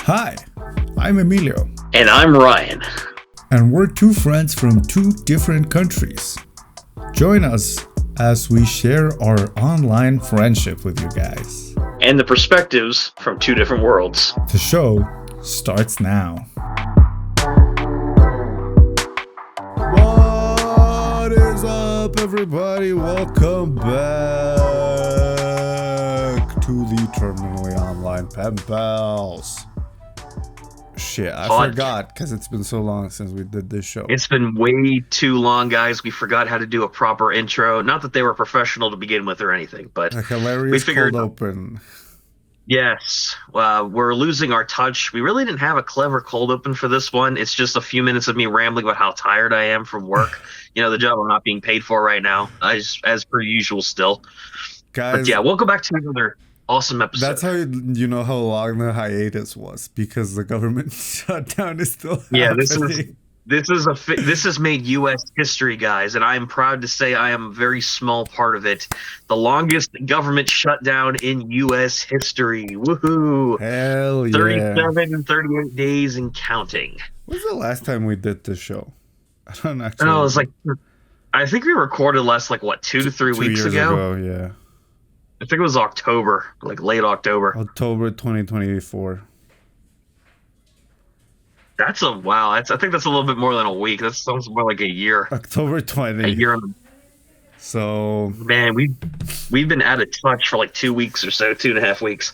Hi, I'm Emilio, And I'm Ryan. and we're two friends from two different countries. Join us as we share our online friendship with you guys. And the perspectives from two different worlds. The show starts now. What is up, everybody? Welcome back to the Terminally Online Pen Pals. Shit, I forgot because it's been so long since we did this show. It's been way too long, guys. We forgot how to do a proper intro. Not that they were professional to begin with or anything, but A hilarious we figured, cold open. yes, we're losing our touch. We really didn't have a clever cold open for this one. It's just a few minutes of me rambling about how tired I am from work. The job I'm not being paid for right now, as per usual still. Guys, But yeah, welcome back to another awesome episode. that's how you know how long the hiatus was, because the government shutdown is still happening. This has made U.S. history, guys, and I am proud to say I am a very small part of it. The longest government shutdown in U.S. history. Woohoo! Hell yeah. 37 and 38 days and counting. When's the last time we did this show? I don't actually. Oh, it was I think we recorded last 2 to 3 weeks years ago. Yeah. I think it was October, late October. October 2024. That's wow. I think that's a little bit more than a week. That sounds more like a year. October 20. A year. So, man, we've been out of touch for 2 weeks or so, 2.5 weeks.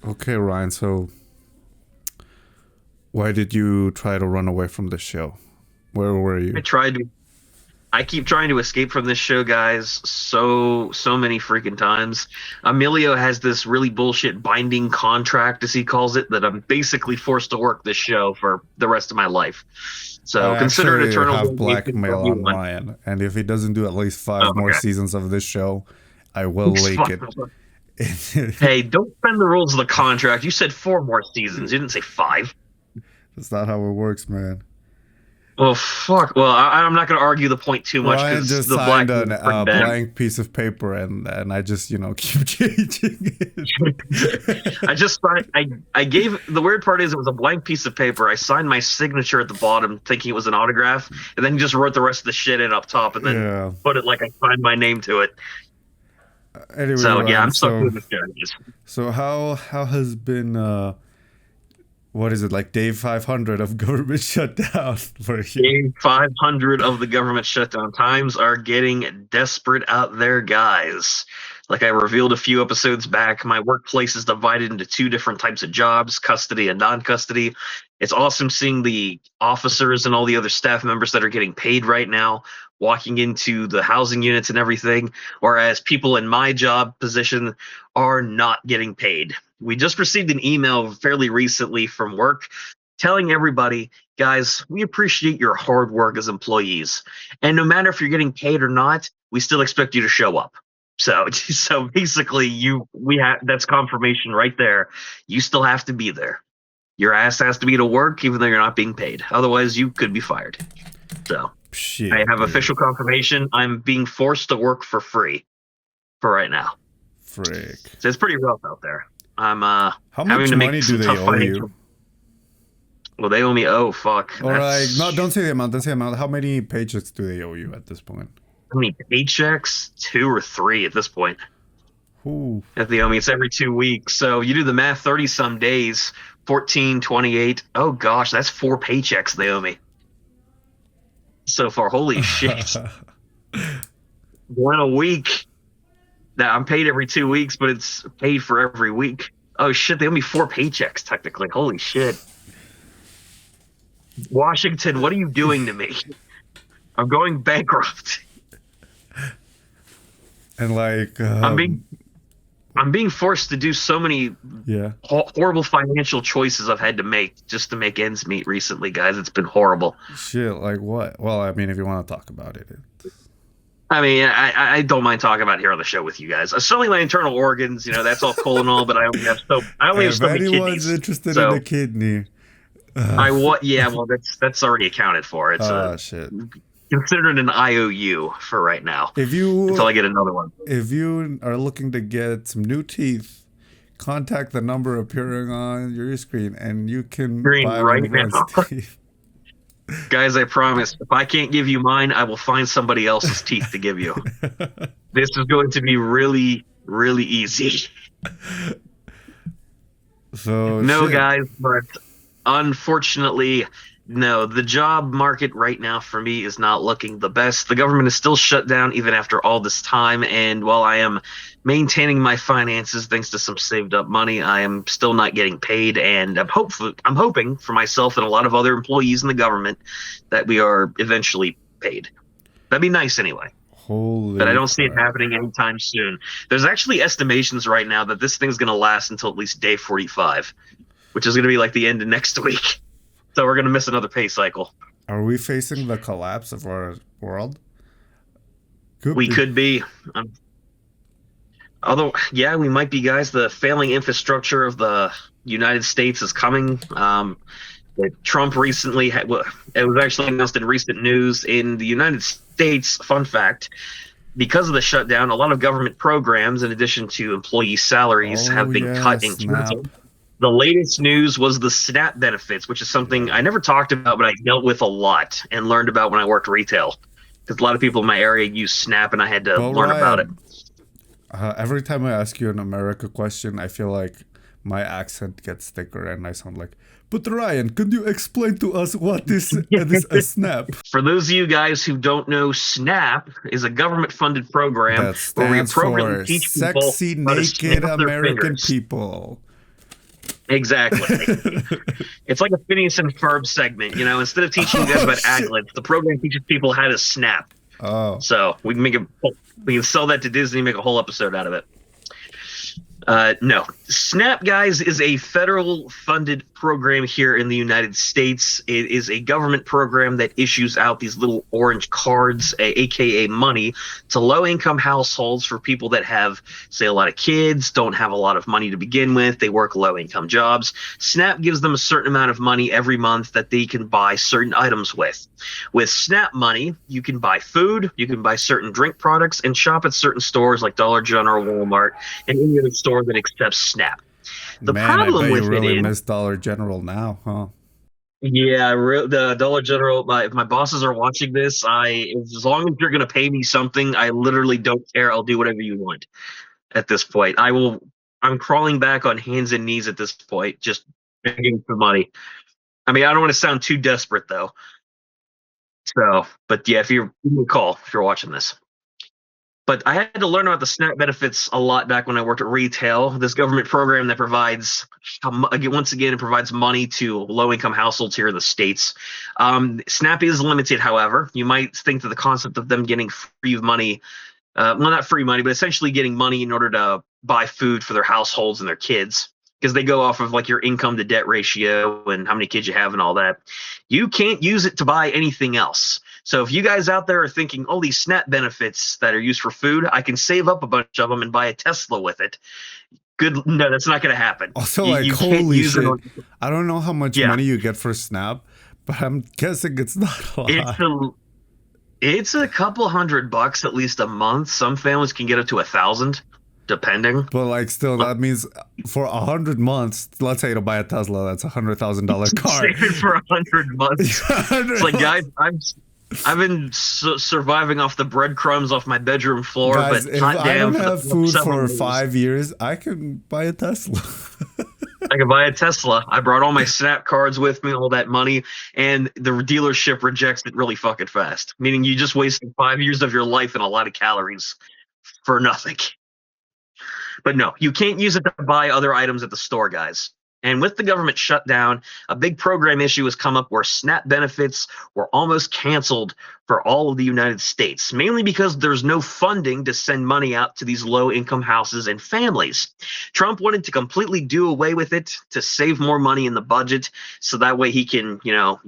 Okay, Ryan. So, why did you try to run away from the show? Where were you? I keep trying to escape from this show, guys, so many freaking times. Emilio has this really bullshit binding contract, as he calls it, that I'm basically forced to work this show for the rest of my life. So consider it eternal. I have blackmail on Ryan, and if he doesn't do at least 5 more seasons of this show, I will leak it. Hey, don't bend the rules of the contract. You said 4 more seasons. You didn't say 5. That's not how it works, man. Well, fuck. Well, I'm not going to argue the point too much. Ryan just the signed a blank piece of paper, and I just, keep changing it. I just signed. I gave. The weird part is it was a blank piece of paper. I signed my signature at the bottom, thinking it was an autograph, and then just wrote the rest of the shit in up top, and then put it like I signed my name to it. Anyway, so Ryan, yeah, I'm stuck with this guy. So how has been? What is it, day 500 of government shutdown for you? Day 500 of the government shutdown. Times are getting desperate out there, guys. Like I revealed a few episodes back, my workplace is divided into 2 different types of jobs, custody and non-custody. It's awesome seeing the officers and all the other staff members that are getting paid right now walking into the housing units and everything, whereas people in my job position are not getting paid. We just received an email fairly recently from work telling everybody, guys, we appreciate your hard work as employees. And no matter if you're getting paid or not, we still expect you to show up. So basically that's confirmation right there. You still have to be there. Your ass has to be to work even though you're not being paid. Otherwise you could be fired. So shit, I have official confirmation. I'm being forced to work for free for right now. Frick. So it's pretty rough out there. I'm how much money do they owe you? Well, they owe me. Oh fuck! All right, no, don't say the amount. Don't say the amount. How many paychecks do they owe you at this point? How many paychecks? 2 or 3 at this point. Ooh. If they owe me, it's every 2 weeks. So you do the math. 30 some days. 14, 28. Oh gosh, that's 4 paychecks they owe me so far. Holy shit! One a week. Now, I'm paid every 2 weeks, but it's paid for every week. Oh, shit. They owe me 4 paychecks, technically. Holy shit. Washington, what are you doing to me? I'm going bankrupt. And I'm being forced to do so many horrible financial choices I've had to make just to make ends meet recently, guys. It's been horrible. Shit, like what? Well, I mean, if you want to talk about it. I mean, I don't mind talking about it here on the show with you guys. Selling my internal organs, that's all cool and all, but I only have so many kidneys. If anyone's interested in a kidney, well, that's already accounted for. It's shit. Considered an IOU for right now. Until I get another one. If you are looking to get some new teeth, contact the number appearing on your screen and you can Green buy one right of now. us, Steve. Guys, I promise, if I can't give you mine, I will find somebody else's teeth to give you. This is going to be really, really easy. So No, shit. guys, but unfortunately, no, the job market right now for me is not looking the best. The government is still shut down even after all this time. And while I am maintaining my finances thanks to some saved up money, I am still not getting paid. And I'm hoping for myself and a lot of other employees in the government that we are eventually paid. That'd be nice anyway. But I Holy don't see it crap. happening anytime soon. There's actually estimations right now that this thing's going to last until at least day 45, which is going to be like the end of next week. So we're going to miss another pay cycle. Are we facing the collapse of our world? Could We be. could be. Although, yeah, we might be, guys. The failing infrastructure of the United States is coming. Trump recently had, well, it was actually announced in recent news in the United States. Fun fact: because of the shutdown, a lot of government programs, in addition to employee salaries, Oh have been yeah, cut and snap. canceled. The latest news was the SNAP benefits, which is something Yeah. I never talked about, but I dealt with a lot and learned about when I worked retail. Because a lot of people in my area use SNAP, and I had to But learn about it. Ryan, every time I ask you an America question, I feel like my accent gets thicker and I sound like, but Ryan, could you explain to us what is a snap? For those of you guys who don't know, SNAP is a government-funded program That where we stands appropriately for teach people Sexy how to Naked snap their American fingers. People. Exactly. It's like a Phineas and Ferb segment. Instead of teaching you guys Oh about shit. aglets, the program teaches people how to snap. Oh. So we can sell that to Disney, make a whole episode out of it. No, SNAP, guys, is a federal funded program here in the United States. It is a government program that issues out these little orange cards, aka money, to low income households for people that have, say, a lot of kids, don't have a lot of money to begin with, they work low income jobs. SNAP gives them a certain amount of money every month that they can buy certain items with. With SNAP money, you can buy food, you can buy certain drink products, and shop at certain stores like Dollar General, Walmart, and any other store that accepts SNAP. The Man, I problem bet you with it really is, miss Dollar General now, huh? yeah, the Dollar General. If my bosses are watching this, as long as you're going to pay me something, I literally don't care. I'll do whatever you want. At this point, I'm crawling back on hands and knees at this point, just begging for money. I mean, I don't want to sound too desperate though. So, but yeah, if you're give me a call if you're watching this. But I had to learn about the SNAP benefits a lot back when I worked at retail. This government program that provides, once again, it provides money to low-income households here in the States. SNAP is limited, however. You might think that the concept of them getting free money, well, not free money, but essentially getting money in order to buy food for their households and their kids, because they go off of like your income to debt ratio and how many kids you have and all that. You can't use it to buy anything else. So if you guys out there are thinking, oh, these SNAP benefits that are used for food, I can save up a bunch of them and buy a Tesla with it. Good. No, that's not going to happen. Also, You, like, you can't holy use it. shit. I don't know how much Yeah. money you get for Snap, but I'm guessing it's not a lot. It's a couple $100 at least a month. Some families can get up to 1,000, depending. But like, still, that means for 100 months, let's say to buy a Tesla, that's $100,000 car. Save it for 100 months. It's like, guys, I've been surviving off the breadcrumbs off my bedroom floor, Guys, but if hot I damn, don't have food for months, 5 years, I can buy a Tesla. I could buy a Tesla. I brought all my Snap cards with me, all that money, and the dealership rejects it really fucking fast. Meaning you just wasted 5 years of your life and a lot of calories for nothing. But no, you can't use it to buy other items at the store, guys. And with the government shutdown, a big program issue has come up where SNAP benefits were almost canceled for all of the United States, mainly because there's no funding to send money out to these low-income houses and families. Trump wanted to completely do away with it to save more money in the budget, so that way he can,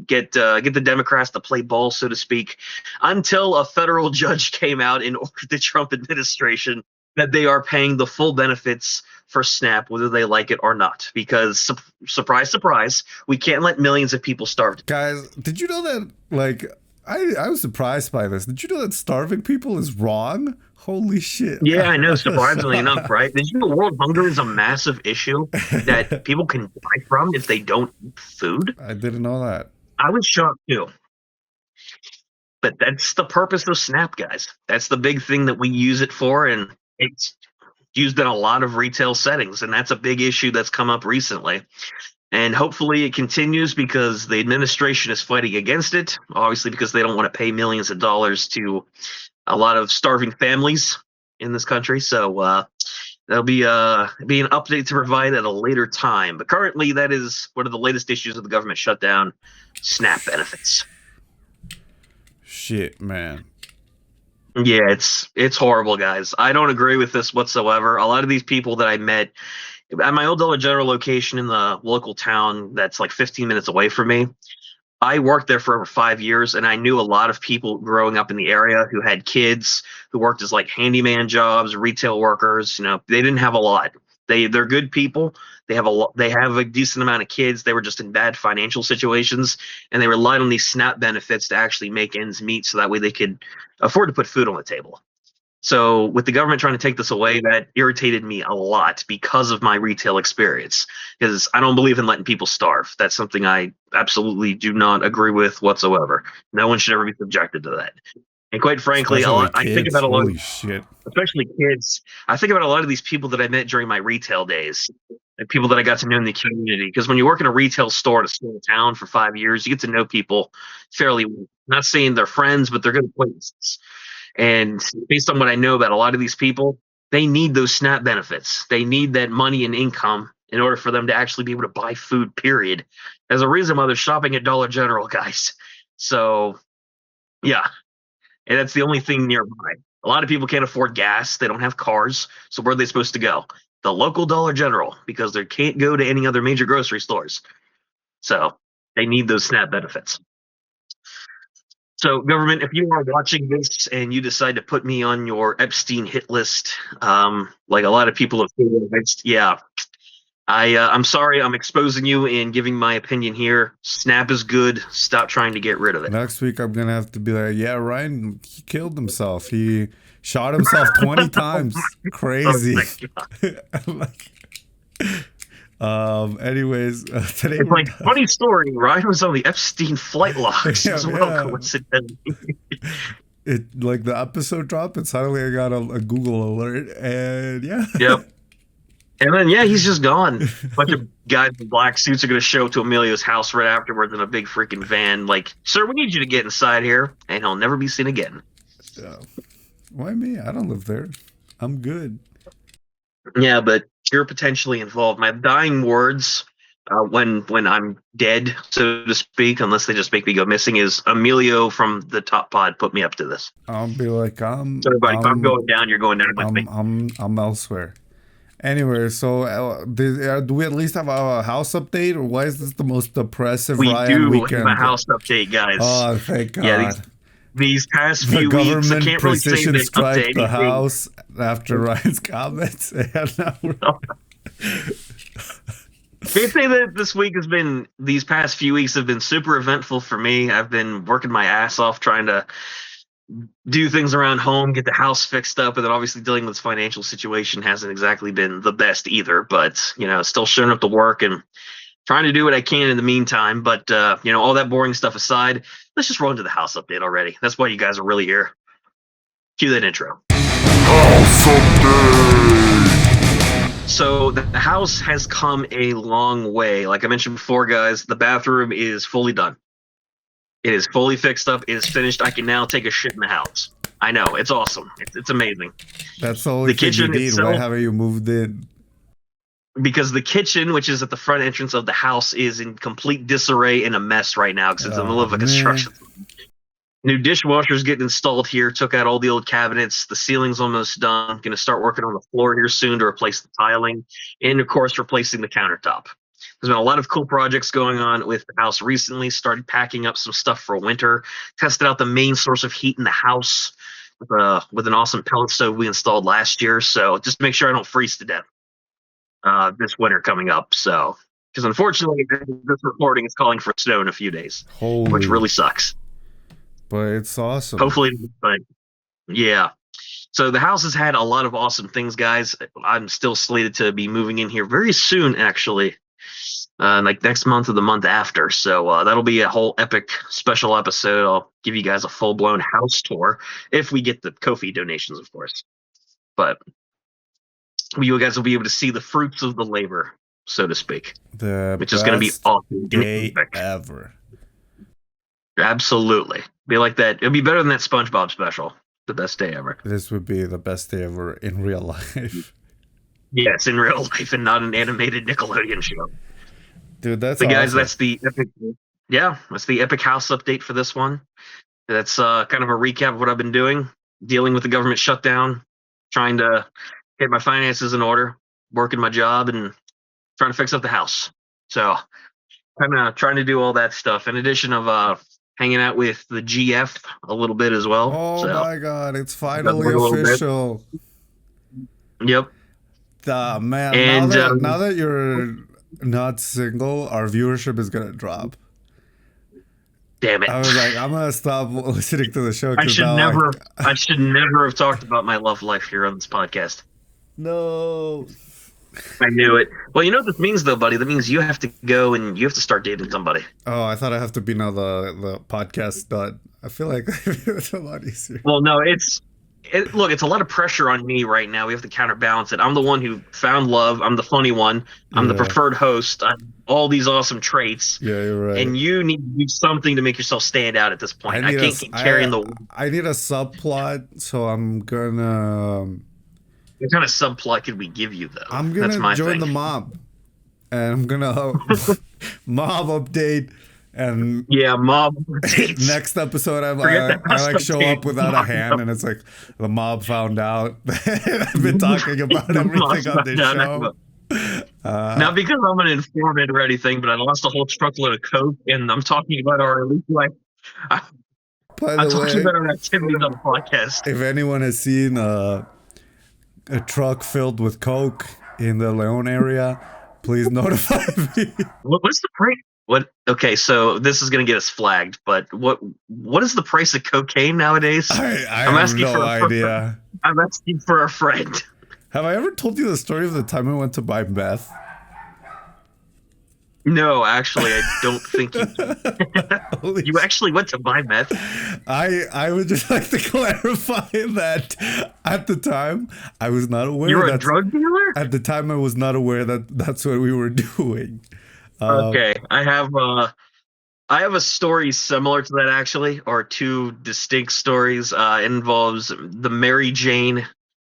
get the Democrats to play ball, so to speak, until a federal judge came out and ordered the Trump administration that they are paying the full benefits for SNAP, whether they like it or not. Because, surprise, surprise, we can't let millions of people starve. Guys, did you know that, like, I was surprised by this. Did you know that starving people is wrong? Holy shit. Yeah, I know. Surprisingly enough, right? Did you know world hunger is a massive issue that people can die from if they don't eat food? I didn't know that. I was shocked too. But that's the purpose of SNAP, guys. That's the big thing that we use it for, and it's used in a lot of retail settings, and that's a big issue that's come up recently. And hopefully it continues because the administration is fighting against it, obviously because they don't want to pay millions of dollars to a lot of starving families in this country. So there'll be an update to provide at a later time. But currently, that is one of the latest issues of the government shutdown: SNAP benefits. Shit, man. Yeah, it's horrible, guys. I don't agree with this whatsoever. A lot of these people that I met at my old Dollar General location in the local town that's like 15 minutes away from me, I worked there for over 5 years, and I knew a lot of people growing up in the area who had kids who worked as like handyman jobs, retail workers. You know, they didn't have a lot. They're good people. They have a decent amount of kids. They were just in bad financial situations, and they relied on these SNAP benefits to actually make ends meet, so that way they could afford to put food on the table. So with the government trying to take this away, that irritated me a lot because of my retail experience. Because I don't believe in letting people starve. That's something I absolutely do not agree with whatsoever. No one should ever be subjected to that. And quite frankly, Especially I think kids. about a lot, Holy shit. especially kids. I think about a lot of these people that I met during my retail days, and people that I got to know in the community. Because when you work in a retail store in a small town for 5 years, you get to know people fairly well. Not saying they're friends, but they're good acquaintances. And based on what I know about a lot of these people, they need those SNAP benefits. They need that money and income in order for them to actually be able to buy food, period. There's a reason why they're shopping at Dollar General, guys. So, yeah. And that's the only thing nearby. A lot of people can't afford gas. They don't have cars. So, where are they supposed to go? The local Dollar General, because they can't go to any other major grocery stores. So, they need those SNAP benefits. So, government, if you are watching this and you decide to put me on your Epstein hit list, like a lot of people have said, yeah, I'm sorry, I'm exposing you and giving my opinion here. SNAP is good. Stop trying to get rid of it. Next week, I'm going to have to be like, yeah, Ryan, he killed himself. He shot himself 20 times. Crazy. Like, anyways, today it's like funny story. Ryan was on the Epstein flight logs as well. Yeah. Coincidentally, it like the episode dropped, and suddenly I got a Google alert, and yeah. Yep. And then he's just gone. A bunch of guys in black suits are going to show up to Emilio's house right afterwards in a big freaking van. Like, sir, we need you to get inside here, and he'll never be seen again. Why me? I don't live there. I'm good. Yeah, but you're potentially involved. My dying words, when I'm dead, so to speak, unless they just make me go missing, is Emilio from the Top Pod put me up to this. I'll be like, So if I'm going down, you're going down with me. I'm elsewhere. Anyway, so do we at least have a house update, or why is this the most depressive Ryan weekend? We do have a house update, guys. Oh, thank God. Yeah, these past the few weeks, I can't really say precision they strike the house after Ryan's comments. They say that these past few weeks have been super eventful for me. I've been working my ass off trying to do things around home, get the house fixed up, and then obviously dealing with this financial situation hasn't exactly been the best either. But still showing up to work and trying to do what I can in the meantime. But all that boring stuff aside, let's just roll into the house update already. That's why you guys are really here. Cue that intro. House update. So the house has come a long way. Like I mentioned before, guys, the bathroom is fully done. It is fully fixed up. It is finished. I can now take a shit in the house. I know. It's awesome. It's amazing. That's the only thing you need. Why haven't you moved in? Because the kitchen, which is at the front entrance of the house, is in complete disarray and a mess right now because it's in the middle of a construction. New dishwasher's getting installed here. Took out all the old cabinets. The ceiling's almost done. Going to start working on the floor here soon to replace the tiling. And, of course, replacing the countertop. There's been a lot of cool projects going on with the house recently. Started packing up some stuff for winter. Tested out the main source of heat in the house with an awesome pellet stove we installed last year. So just to make sure I don't freeze to death this winter coming up. So, because unfortunately, this recording is calling for snow in a few days, which really sucks. But it's awesome. Hopefully, but yeah. So the house has had a lot of awesome things, guys. I'm still slated to be moving in here very soon, actually, like next month or the month after. So that'll be a whole epic special episode. I'll give you guys a full blown house tour if we get the Ko-fi donations, of course. But you guys will be able to see the fruits of the labor, so to speak, The which is going to be best awesome. day ever. Absolutely, be like that. It'll be better than that SpongeBob special. The best day ever. This would be the best day ever in real life. Yes, in real life and not an animated Nickelodeon show. Dude, that's So, guys, awesome. that's the epic. Yeah, that's the epic house update for this one. That's kind of a recap of what I've been doing, dealing with the government shutdown, trying to get my finances in order, working my job, and trying to fix up the house. So, kind of trying to do all that stuff in addition of hanging out with the GF a little bit as well. Oh so, my god, it's a finally little bit. official. Yep. Man, And, now that you're not single, our viewership is gonna drop. Damn it. I was like, I'm gonna stop listening to the show. I should never have talked about my love life here on this podcast. No. I knew it. Well, you know what this means, though, buddy? That means you have to go and you have to start dating somebody. Oh, I thought I have to be now the podcast done. I feel like it's a lot easier. Well, no, look, it's a lot of pressure on me right now. We have to counterbalance it. I'm the one who found love. I'm the funny one. I'm the preferred host. I'm all these awesome traits. Yeah, you're right. And you need to do something to make yourself stand out at this point. I can't keep carrying the. I need a subplot, so I'm gonna. What kind of subplot could we give you, though? I'm gonna join the mob, and I'm gonna mob update. And yeah, mob. Next episode, I like show up without a hand, and it's like the mob found out. I've been talking about everything on this show. Not because I'm an informant or anything, but I lost a whole truckload of coke, and I'm talking about our I'm talking about our activities on the podcast. If anyone has seen a truck filled with coke in the Leon area, please notify me. What's the price? Okay, so this is gonna get us flagged, but what is the price of cocaine nowadays? I have no idea. I'm asking for a friend. Have I ever told you the story of the time I went to buy meth? No, actually, I don't think you. You actually went to buy meth. I would just like to clarify that at the time I was not aware. You're a drug dealer? At the time, I was not aware that that's what we were doing. Okay, I have a story similar to that, actually, or two distinct stories. It involves the Mary Jane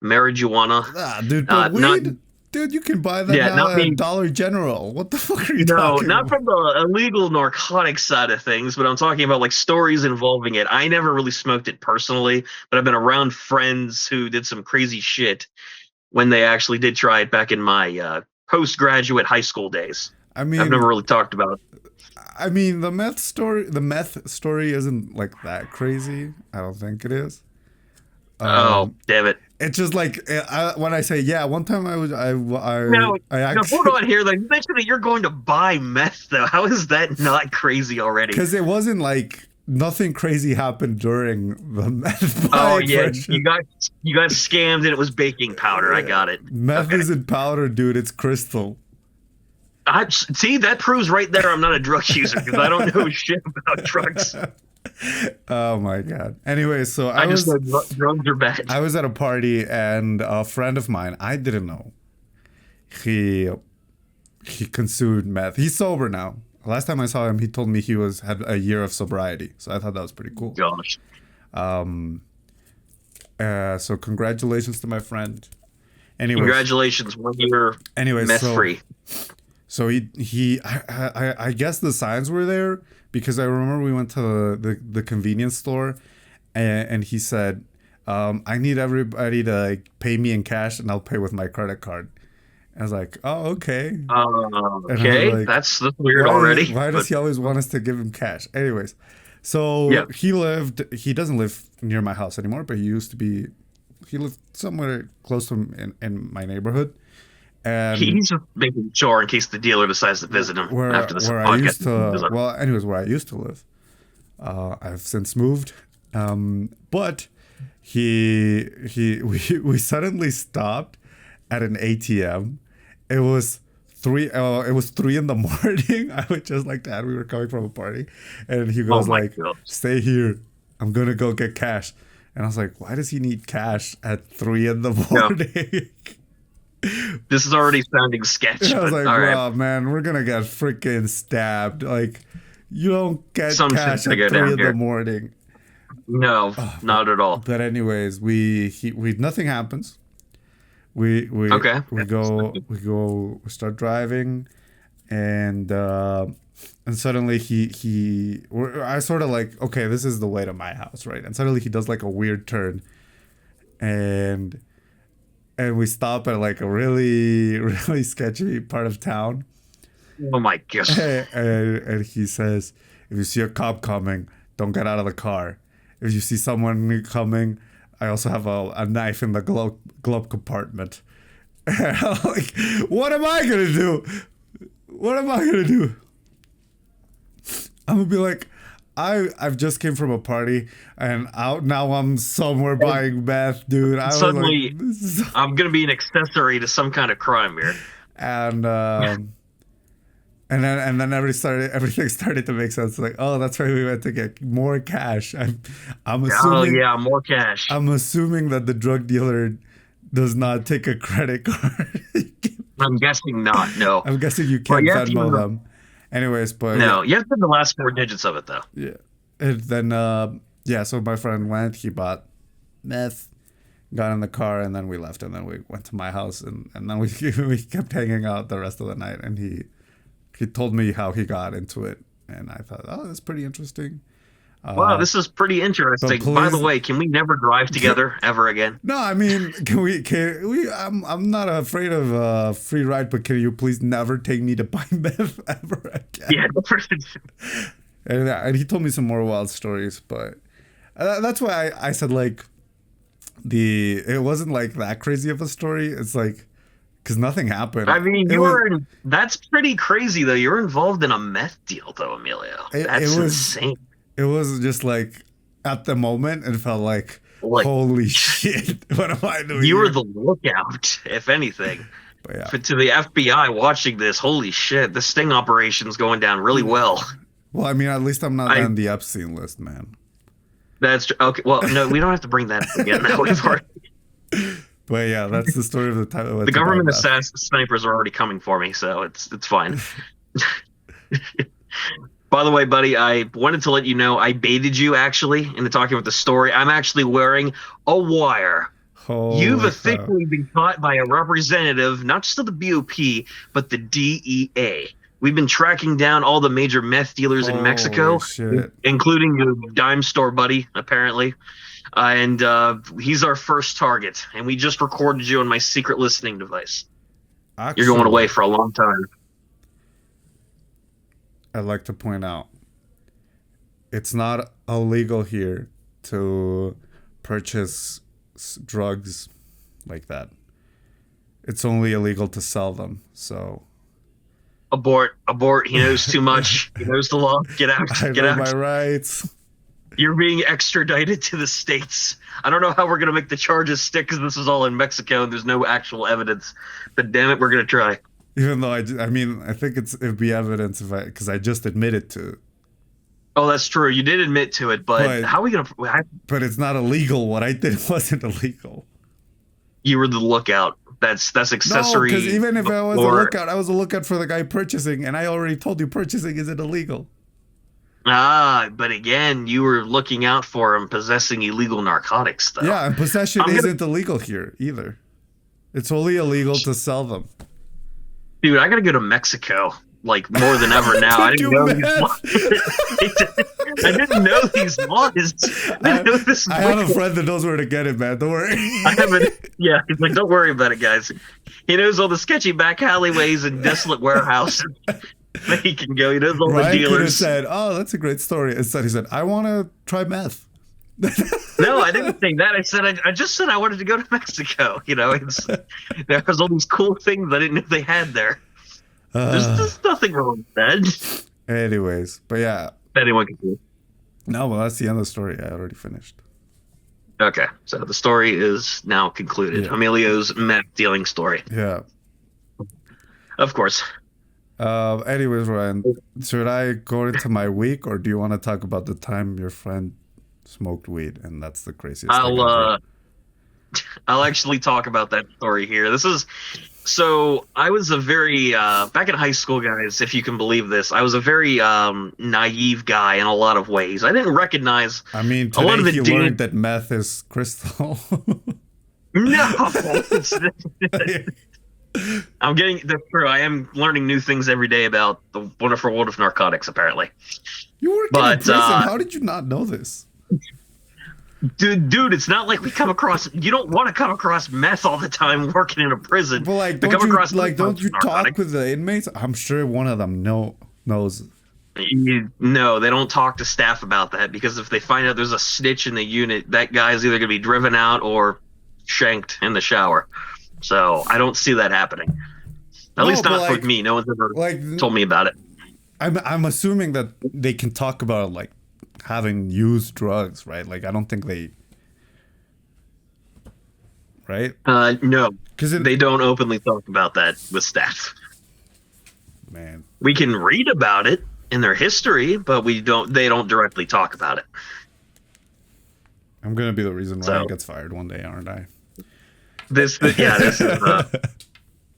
marijuana. Dude, but weed? Dude, you can buy that now at Dollar General. What the fuck are you talking about? No, not from the illegal narcotic side of things, but I'm talking about like stories involving it. I never really smoked it personally, but I've been around friends who did some crazy shit when they actually did try it back in my postgraduate high school days. I mean, I've never really talked about it. I mean, the meth story isn't like that crazy. I don't think it is. Oh, damn it. It's just like when I say, yeah, one time I Now, hold on here. Like, you mentioned that you're going to buy meth, though. How is that not crazy already? Because it wasn't like nothing crazy happened during the meth. Oh yeah, version. you got scammed and it was baking powder. I got it. Meth isn't powder, dude. It's crystal. See, that proves right there I'm not a drug user because I don't know shit about drugs. Oh my god. Anyway, so I just know drugs are bad. I was at a party and a friend of mine, I didn't know, he consumed meth. He's sober now. Last time I saw him, he told me he had a year of sobriety. So I thought that was pretty cool. Gosh. So congratulations to my friend. Anyways, congratulations, 1 year meth free. So I guess the signs were there because I remember we went to the convenience store and he said, I need everybody to like, pay me in cash and I'll pay with my credit card. I was like, oh, okay. Okay, like, that's weird already. Why does he always want us to give him cash? Anyways, so yeah. He doesn't live near my house anymore, but he lived somewhere close to him in my neighborhood. And he's just making sure in case the dealer decides to visit him after this podcast. Where I used to live. I've since moved. But we suddenly stopped at an ATM. It was it was 3 in the morning. I would just like that. We were coming from a party, and he Oh goes my like, god. "Stay here. I'm gonna go get cash." And I was like, "Why does he need cash at 3 in the No, morning?" this is already sounding sketch, I was but like, all right. "Wow, man, we're gonna get freaking stabbed. Like, you don't get Something's cash gonna at go 3 down in the here. morning." No, Oh, not at all. but anyways, we nothing happens. We we Okay. we start driving, and suddenly I sort of like, okay, this is the way to my house, right? And suddenly he does like a weird turn, and we stop at like a really really sketchy part of town. Oh my god. And he says, if you see a cop coming, don't get out of the car. If you see someone coming, I also have a knife in the glove compartment. And I'm like, what am I gonna do? What am I gonna do? I'm gonna be like, I've just came from a party, and out now I'm somewhere And buying meth, dude. I was like, suddenly, this is, I'm gonna be an accessory to some kind of crime here. and then everything started to make sense. Like, oh, that's why we went to get more cash. I'm Oh assuming yeah, more cash. I'm assuming that the drug dealer does not take a credit card. I'm guessing not. No. I'm guessing you Well, can't you have to Venmo use them. Anyways, but yeah, no. You have to put the last 4 digits of it though. yeah. And then yeah, so my friend went, he bought meth, got in the car, and then we left, and then we went to my house, and then we we kept hanging out the rest of the night, and he told me how he got into it, and I thought, oh, that's pretty interesting. Wow, Uh, this is pretty but interesting. By the please, way, can we never drive together ever again? no, I mean, can we? I'm not afraid of free ride, but can you please never take me to buy meth ever again? Yeah. And he told me some more wild stories, but that's why I said like it wasn't like that crazy of a story. It's like because nothing happened. I mean, It was that's pretty crazy though. You're involved in a meth deal though, Emilio. it That's was insane. it was just like at the moment it felt like Like holy shit, what am I doing you were here? the lookout, if anything. But yeah. To the FBI watching this, holy shit, the sting operation's going down really well. Well, I mean, at least I'm not I on the Epstein list, man. That's okay. Well, no, we don't have to bring that up again. Now we've already, But yeah, that's the story of the time. the government snipers are already coming for me, so it's fine. By the way, buddy, I wanted to let you know I baited you actually into talking about the story. I'm actually wearing a wire. You've Holy cow. officially been caught by a representative, not just of the BOP, but the DEA. We've been tracking down all the major meth dealers in Mexico, Holy shit. including your dime store buddy, apparently. And he's our first target. And we just recorded you on my secret listening device. Actually, You're going away for a long time. I'd like to point out it's not illegal here to purchase drugs like that. It's only illegal to sell them. So Abort, abort. He knows too much. He knows the law. Get out, I get know out. my rights. You're being extradited to the States. I don't know how we're going to make the charges stick because this is all in Mexico and there's no actual evidence. But damn it, we're going to try. Even though I mean, I think it'd be evidence because I just admitted to it. Oh, that's true. You did admit to it, but how are we going to... But it's not illegal. What I did wasn't illegal. You were the lookout. That's accessory. No, because even if I was a lookout, I was a lookout for the guy purchasing, and I already told you purchasing isn't illegal. But again, you were looking out for him possessing illegal narcotics, though. Yeah, and possession isn't illegal here either. It's only illegal to sell them. Dude, I gotta go to Mexico, like, more than ever now. I didn't know these laws. I didn't know these laws. I have a friend that knows where to get it, man. Don't worry. Yeah, he's like, don't worry about it, guys. He knows all the sketchy back alleyways and desolate warehouses that he can go. He knows all the dealers. Could have said, "Oh, that's a great story." Instead, he said, "I want to try meth." No, I didn't think that. I just said I wanted to go to Mexico. You know, there was all these cool things I didn't know they had there. There's nothing wrong with that. Anyways, but yeah. Anyone can do. No, well, that's the end of the story. I already finished. Okay, so the story is now concluded. Yeah. Emilio's meth dealing story. Yeah. Of course. Anyways, Ryan, should I go into my week, or do you want to talk about the time your friend smoked weed and that's the craziest thing I'll ever? I'll actually talk about that story here. This is so I was a very back in high school, guys, if you can believe this, I was a very naive guy in a lot of ways. I didn't recognize I mean, a lot today of the he learned that meth is crystal. No, I'm getting that's true. I am learning new things every day about the wonderful world of narcotics, apparently. You work in a But prison. How did you not know this? dude, it's not like we come across. You don't want to come across meth all the time working in a prison. But like, To come across don't you talk narcotics. with the inmates? I'm sure one of them knows. No, they don't talk to staff about that because if they find out there's a snitch in the unit, that guy's either going to be driven out or shanked in the shower. So I don't see that happening. At least not with me. No one's ever told me about it. I'm assuming that they can talk about like having used drugs, right? Like I don't think they, right? No, Because they don't openly talk about that with staff. Man, we can read about it in their history, but we don't. They don't directly talk about it. I'm gonna be the reason Ryan gets fired one day, aren't I? This is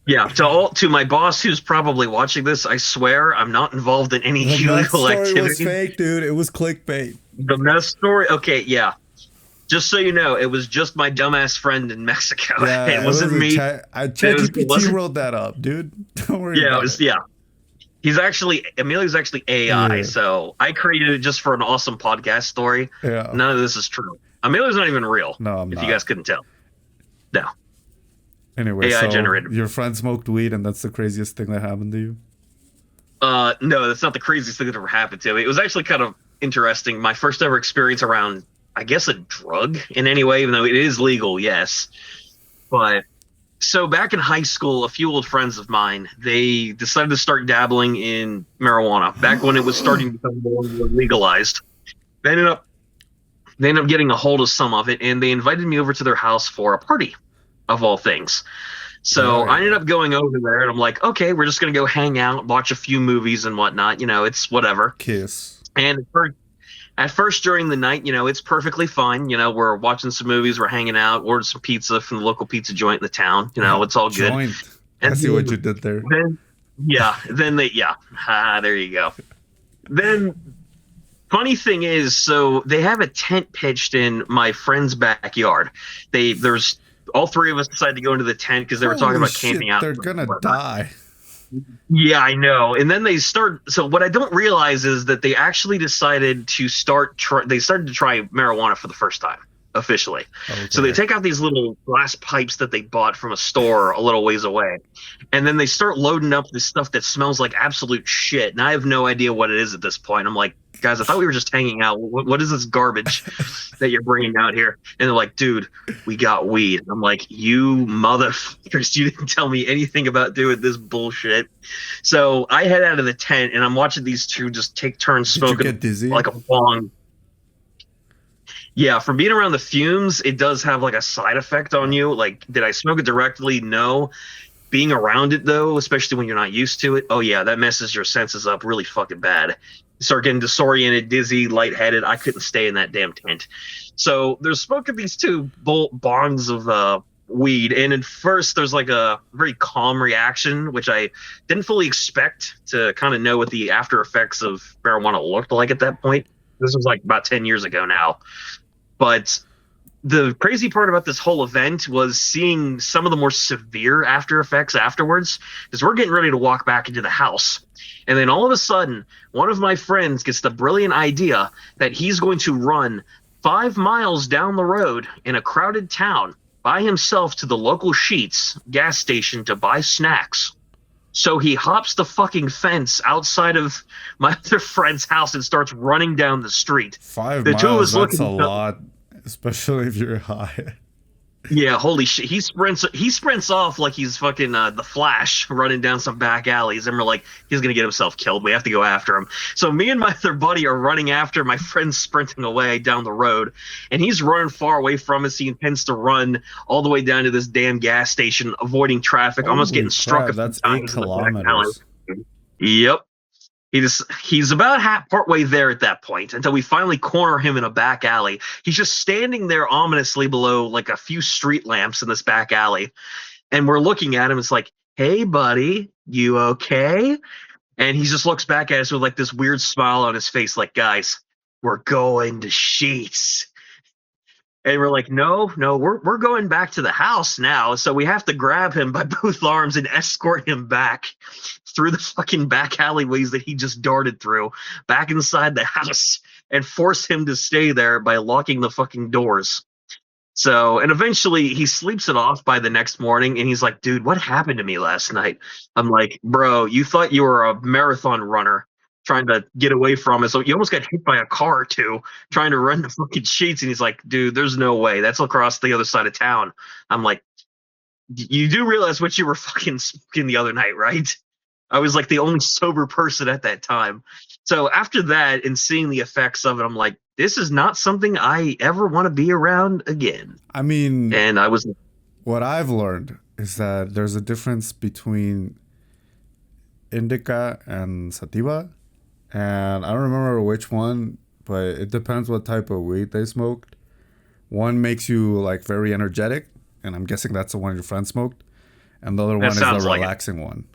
yeah. To my boss, who's probably watching this, I swear I'm not involved in any illegal activity. It was fake, dude. It was clickbait. The meth story. Okay, yeah. Just so you know, it was just my dumbass friend in Mexico. Yeah, it wasn't me. ChatGPT wrote that up, dude. Don't worry about it. Yeah. Emilio's actually AI, so I created it just for an awesome podcast story. Yeah. None of this is true. Emilio's not even real. No, I'm not. If you guys couldn't tell. No. Anyway, AI generated. Your friend smoked weed, and that's the craziest thing that happened to you? No, that's not the craziest thing that ever happened to me. It was actually kind of interesting. My first ever experience around, I guess, a drug in any way, even though it is legal, yes. But so back in high school, a few old friends of mine, they decided to start dabbling in marijuana back when it was starting to become more legalized. They ended up getting a hold of some of it, and they invited me over to their house for a party, of all things. So I ended up going over there, and I'm like, okay, we're just going to go hang out, watch a few movies and whatnot. You know, it's whatever. Kiss. And at first during the night, you know, it's perfectly fine. You know, we're watching some movies, we're hanging out, ordered some pizza from the local pizza joint in the town. You know, it's all good. Joint. I see what you did there. There you go. Then, funny thing is, so they have a tent pitched in my friend's backyard. There's all three of us decided to go into the tent because they were talking about camping out. They're gonna die. Yeah, I know. And then they start. So what I don't realize is that they actually decided to they started to try marijuana for the first time officially. Okay. So they take out these little glass pipes that they bought from a store a little ways away, and then they start loading up this stuff that smells like absolute shit. And I have no idea what it is at this point. I'm like, guys, I thought we were just hanging out. What is this garbage that you're bringing out here? And they're like, dude, we got weed. I'm like, you motherfuckers, you didn't tell me anything about doing this bullshit. So I head out of the tent, and I'm watching these two just take turns smoking. Did you get dizzy? Like a bong. Yeah, from being around the fumes, it does have like a side effect on you. Like, did I smoke it directly? No. Being around it, though, especially when you're not used to it, oh yeah, that messes your senses up really fucking bad. You start getting disoriented, dizzy, lightheaded. I couldn't stay in that damn tent. So there's smoking these two bongs of weed, and at first there's like a very calm reaction, which I didn't fully expect to kind of know what the after effects of marijuana looked like at that point. This was like about 10 years ago now. But the crazy part about this whole event was seeing some of the more severe after effects afterwards, because we're getting ready to walk back into the house. And then all of a sudden, one of my friends gets the brilliant idea that he's going to run 5 miles down the road in a crowded town by himself to the local Sheetz gas station to buy snacks. So he hops the fucking fence outside of my other friend's house and starts running down the street. 5 miles, that's a lot, especially if you're high. Yeah, holy shit. He sprints off like he's fucking the Flash running down some back alleys, and we're like, he's gonna get himself killed. We have to go after him. So me and my other buddy are running after my friend sprinting away down the road, and he's running far away from us. He intends to run all the way down to this damn gas station, avoiding traffic, almost Holy getting struck crap, a few that's eight times in the back alley. kilometers. Yep. He's about partway there at that point until we finally corner him in a back alley. He's just standing there ominously below like a few street lamps in this back alley, and we're looking at him. It's like, "Hey, buddy, you okay?" And he just looks back at us with like this weird smile on his face, like, "Guys, we're going to Sheets." And we're like, no, no, we're going back to the house now. So we have to grab him by both arms and escort him back through the fucking back alleyways that he just darted through, back inside the house, and force him to stay there by locking the fucking doors. So, and eventually he sleeps it off by the next morning, and he's like, dude, what happened to me last night? I'm like, bro, you thought you were a marathon runner trying to get away from it. So you almost got hit by a car or two trying to run the fucking Sheets. And he's like, dude, there's no way. That's across the other side of town. I'm like, you do realize what you were fucking smoking the other night, right? I was like the only sober person at that time. So after that and seeing the effects of it, I'm like, this is not something I ever want to be around again. I mean, And I was, what I've learned is that there's a difference between indica and sativa, and I don't remember which one, but it depends what type of weed they smoked. One makes you like very energetic, and I'm guessing that's the one your friend smoked, and the other one that is the sounds like it. relaxing one.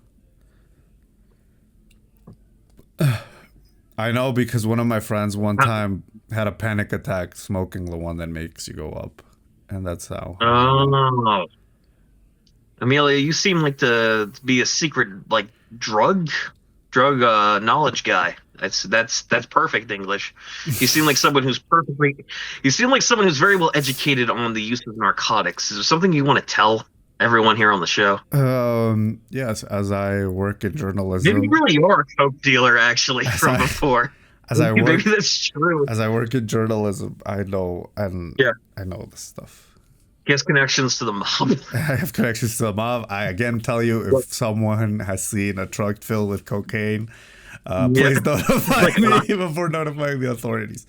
I know because one of my friends one time had a panic attack smoking the one that makes you go up, and that's how I know. Oh, Amelia, you seem like to be a secret like drug knowledge guy. That's perfect English. You seem like someone who's perfectly. You seem like someone who's very well educated on the use of narcotics. Is there something you want to tell everyone here on the show? Yes, as I work in Maybe you journalism, really are a coke dealer, actually, as from I before. as I Maybe work that's true. as I work in journalism, I know and Yeah, I know this stuff. guess connections to the mob. I have connections to the mob. I again tell you, if someone has seen a truck filled with cocaine, Yeah, please notify like me before notifying the authorities.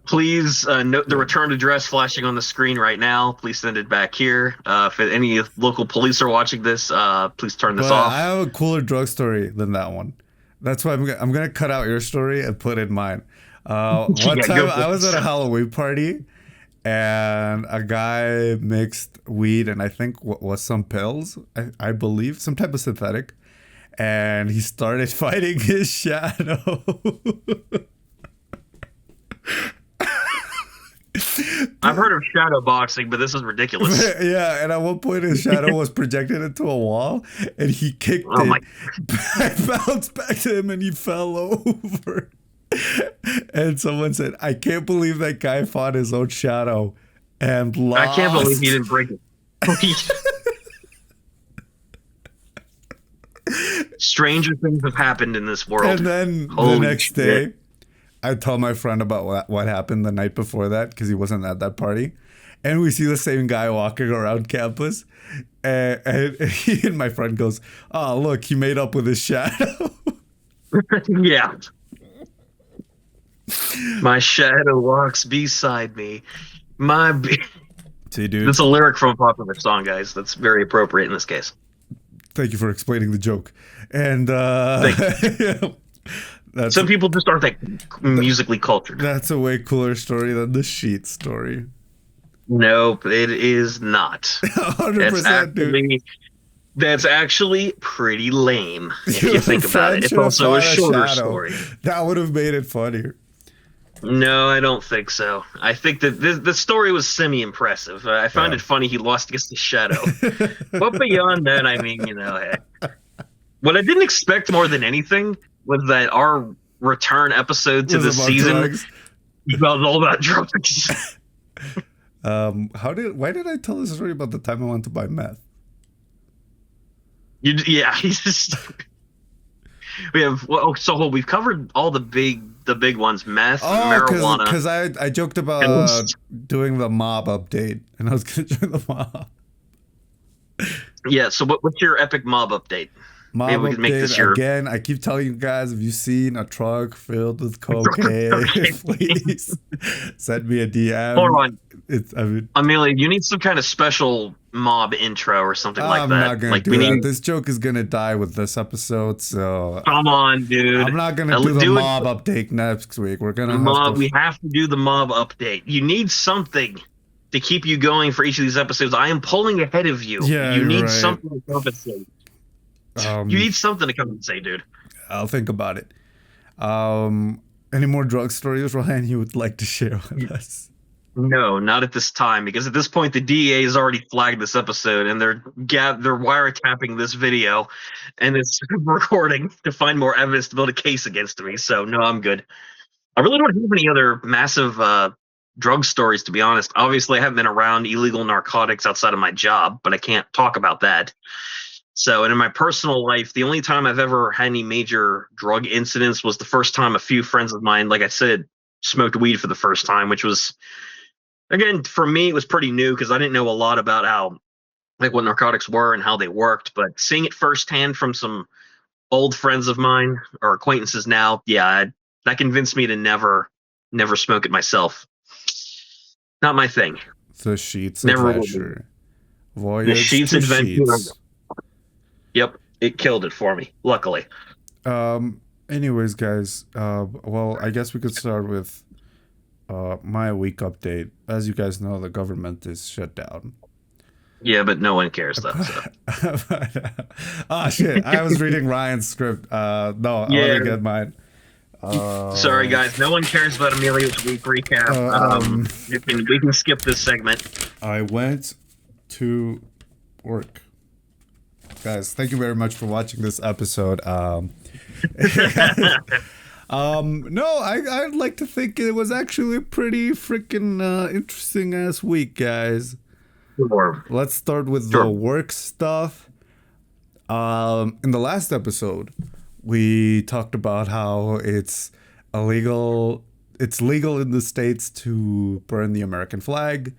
please note the return address flashing on the screen right now. Please send it back here. If any local police are watching this, please turn this But I off. have a cooler drug story than that one. That's why I'm gonna cut out your story and put in mine. One Yeah, time go for I was at a it. Halloween party and a guy mixed weed and I think what was some pills, I believe, some type of synthetic, and he started fighting his shadow. I've heard of shadow boxing, but this is ridiculous. Yeah, and at one point his shadow was projected into a wall and he kicked Oh it. my! I bounced back to him and he fell over. And someone said, I can't believe that guy fought his own shadow and I can't believe he lost. didn't break it. Stranger things have happened in this world. And then the Holy next shit! day, I tell my friend about what happened the night before that because he wasn't at that party. And we see the same guy walking around campus. And he and my friend goes, oh, look, he made up with his shadow. Yeah, my shadow walks beside me. See, dude, That's a lyric from a popular song, guys. That's very appropriate in this case. thank you for explaining the joke. And that's Some people just aren't that musically cultured. that's a way cooler story than the sheet story. Nope, it is not. 100%, dude. That's actually pretty lame if Your you think about friend it. It's should have also a fought shorter shadow. story. That would have made it funnier. No, I don't think so. I think that the story was semi-impressive. I found Yeah. it funny he lost against the shadow. But beyond that, I mean, hey. What I didn't expect more than anything was that our return episode to It the was about season drugs. was all about drugs. Why did I tell this story about the time I went to buy meth? Yeah, he just We have so we've covered all the big ones: meth, Oh, marijuana, because I joked and about doing the mob update, and I was gonna join the mob. yeah. So what's your epic mob update? Maybe Mob we could make update this your again. I keep telling you guys, if you've seen a truck filled with cocaine, okay. please send me a Hold DM. on, It's I mean, Amelia. You need some kind of special mob intro or something like I'm that. not gonna Like we do that. need. This joke is gonna die with this episode, so Come on, I'm dude. not gonna do the Do it. mob update next week. We're gonna have to. Mob. We have to do the mob update. You need something to keep you going for each of these episodes. I am pulling ahead of you. Yeah, You you're need right. something to compensate. You Um, need something to compensate, dude. I'll think about it. Any more drug stories, Ryan, you would like to share with us? No, not at this time, because at this point the DEA has already flagged this episode and they're wiretapping this video, and it's recording to find more evidence to build a case against me. So no, I'm good. I really don't have any other massive drug stories, to be honest. Obviously, I haven't been around illegal narcotics outside of my job, but I can't talk about that. So, and in my personal life, the only time I've ever had any major drug incidents was the first time a few friends of mine, like I said, smoked weed for the first time, which was, again, for me, it was pretty new because I didn't know a lot about how, like, what narcotics were and how they worked. But seeing it firsthand from some old friends of mine or acquaintances now, yeah, that convinced me to never smoke it myself. Not my thing. The Sheets Never will be. adventure. The Voyage Sheets to adventure. Sheets. Yep, it killed it for me. Luckily. Anyways, guys, well, I guess we could start with my week update. As you guys know, the government is shut down. Yeah, but no one cares though. So. Oh shit! I was reading Ryan's script. No, let Yeah. me get mine. Sorry, guys. No one cares about Emilio's week recap. We can skip this segment. I went to work. Guys, thank you very much for watching this episode. No, I'd like to think it was actually a pretty freaking interesting ass week, guys. Sure. Let's start with the Sure. work stuff. In the last episode, we talked about how it's illegal. It's legal in the States to burn the American flag,